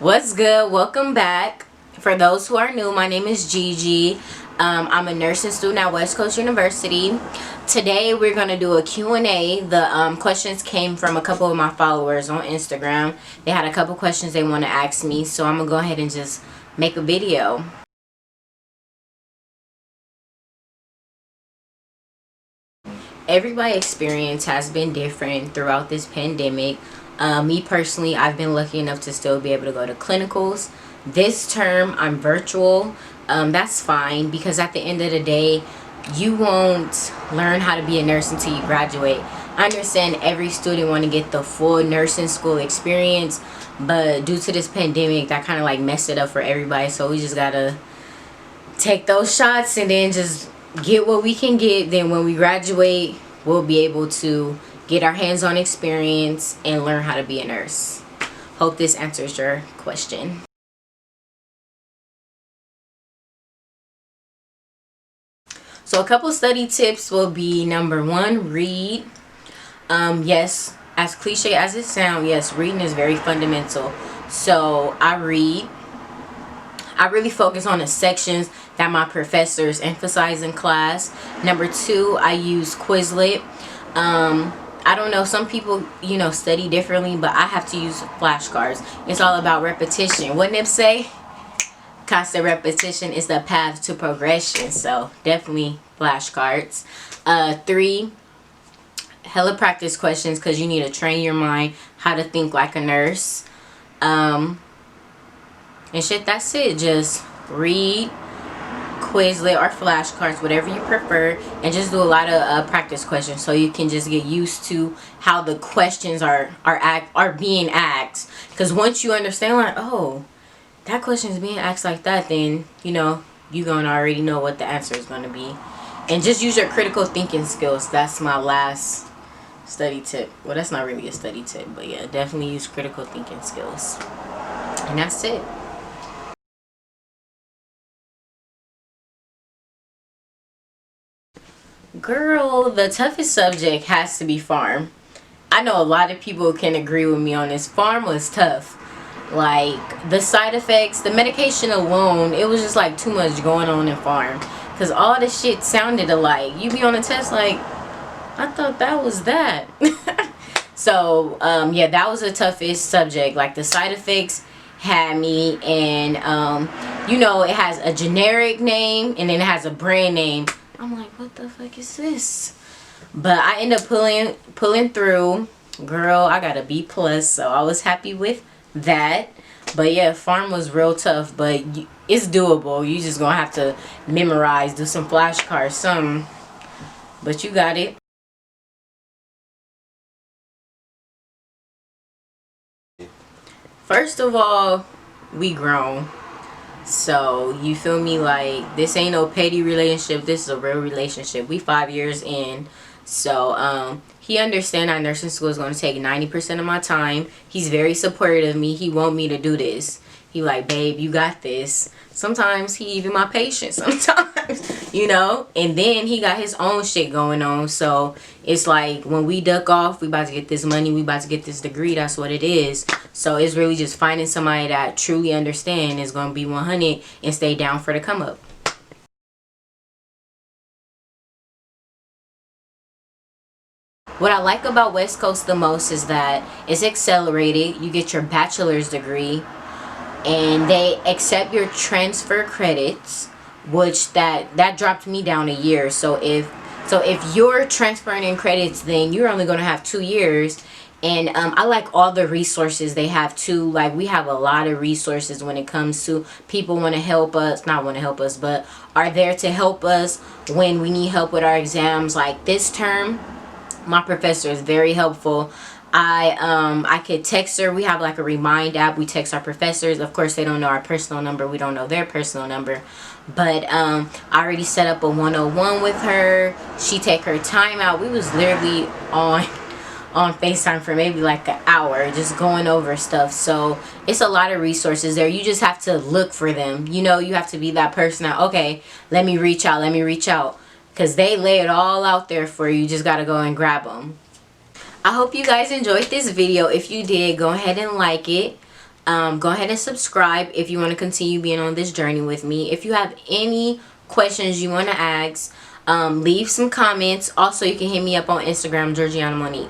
What's good? Welcome back. For those who are new, my name is Gigi. I'm a nursing student at West Coast University. Today we're going to do a Q&A. The questions came from a couple of my followers on Instagram. They had a couple questions they want to ask me, so I'm going to go ahead and just make a video. Everybody's experience has been different throughout this pandemic. Me personally, I've been lucky enough to still be able to go to clinicals. This term, I'm virtual. That's fine, because at the end of the day, you won't learn how to be a nurse until you graduate. I understand every student want to get the full nursing school experience, but due to this pandemic, that kind of like messed it up for everybody. So we just gotta take those shots and then just get what we can get. Then when we graduate, we'll be able to get our hands-on experience and learn how to be a nurse. Hope this answers your question. So a couple study tips will be, number one, read. Yes, as cliche as it sounds, yes, reading is very fundamental. So I read. I really focus on the sections that my professors emphasize in class. Number two, I use Quizlet. I don't know, some people, study differently, but I have to use flashcards. It's all about repetition. Wouldn't it say? Constant repetition is the path to progression. So definitely flashcards. Three, hella practice questions, because you need to train your mind how to think like a nurse. And shit, that's it. Just read, Quizlet, or flashcards, whatever you prefer, and just do a lot of practice questions so you can just get used to how the questions are being asked. Because once you understand, like, oh, that question is being asked like that, then you're gonna already know what the answer is gonna be. And just use your critical thinking skills. That's my last study tip. Well, that's not really a study tip, but yeah, definitely use critical thinking skills. And that's it. Girl, the toughest subject has to be pharm. I know a lot of people can agree with me on this. Pharm was tough. Like, the side effects, the medication alone, it was just like too much going on in pharm. Because all the shit sounded alike. You be on a test like, I thought that was that. So, yeah, that was the toughest subject. Like, the side effects had me, and, it has a generic name, and then it has a brand name. I'm like, what the fuck is this? But I ended up pulling through. Girl, I got a B+, so I was happy with that. But yeah, pharm was real tough, but it's doable. You just gonna have to memorize, do some flashcards, something. But you got it. First of all, we grown. So, you feel me? Like, this ain't no petty relationship. This is a real relationship. We 5 years in. So, he understand that nursing school is going to take 90% of my time. He's very supportive of me. He want me to do this. He like, babe, you got this. Sometimes he even my patient sometimes, And then he got his own shit going on. So it's like, when we duck off, we about to get this money, we about to get this degree. That's what it is. So it's really just finding somebody that truly understand, is going to be 100 and stay down for the come up. What I like about West Coast the most is that it's accelerated. You get your bachelor's degree, and they accept your transfer credits, which that dropped me down a year. So if you're transferring in credits, then you're only going to have 2 years. And I like all the resources they have too. Like, we have a lot of resources when it comes to people want to help us, not want to help us, but are there to help us when we need help with our exams. Like this term, my professor is very helpful. I could text her. We have like a Remind app. We text our professors. Of course, they don't know our personal number. We don't know their personal number. But I already set up a 101 with her. She take her time out. We was literally on FaceTime for maybe like an hour, just going over stuff. So it's a lot of resources there. You just have to look for them. You have to be that person that, okay, let me reach out. Because they lay it all out there for you. You just got to go and grab them. I hope you guys enjoyed this video. If you did, go ahead and like it. Go ahead and subscribe if you want to continue being on this journey with me. If you have any questions you want to ask, leave some comments. Also, you can hit me up on Instagram, GeorgianaMonique.